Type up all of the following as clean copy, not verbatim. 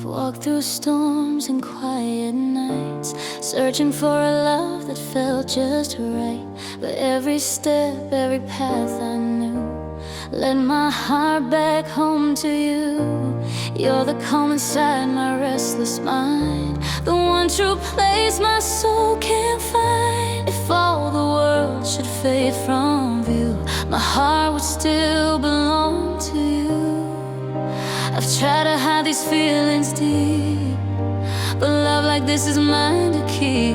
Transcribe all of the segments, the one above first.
Walked through storms and quiet nights, searching for a love that felt just right. But every step, every path I knew led my heart back home to you. You're the calm inside my restless mind, the one true place my soul can't find. If all the world should fade from view, my heart would still belong to you. I've tried to hide these feelings deep, but love like this is mine to keep.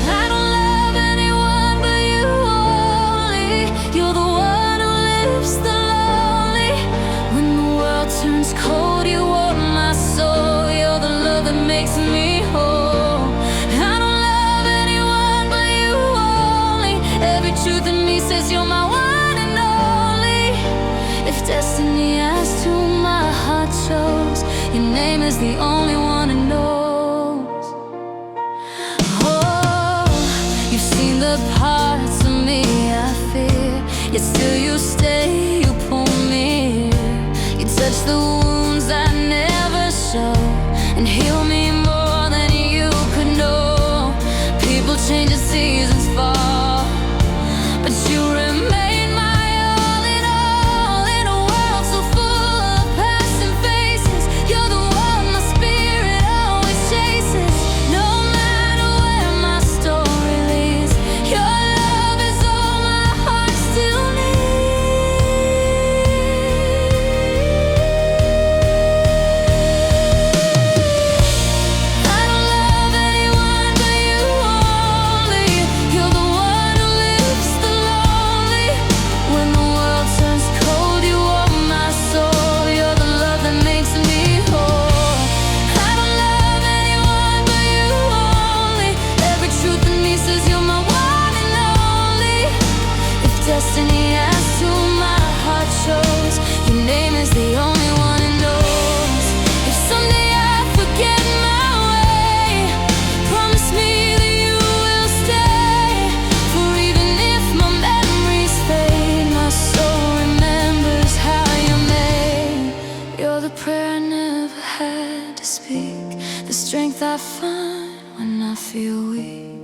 I don't love anyone but you only. You're the one who lifts the lonely. When the world turns cold, you warm my soul. You're the love that makes me whole. I don't love anyone but you only. Every truth in me says you're my one. If destiny asks who my heart chose, your name is the only one it knows. Oh, you've seen the parts of me I fear, yet still you stay, you pull me near. You touch the wounds I never show and heal me more than you could know. People change as seasons fall, but you remain. Destiny asks who my heart chose, your name is the only one it knows. If someday I forget my way, promise me that you will stay. For even if my memories fade, my soul remembers how you made. You're the prayer I never had to speak, the strength I find when I feel weak.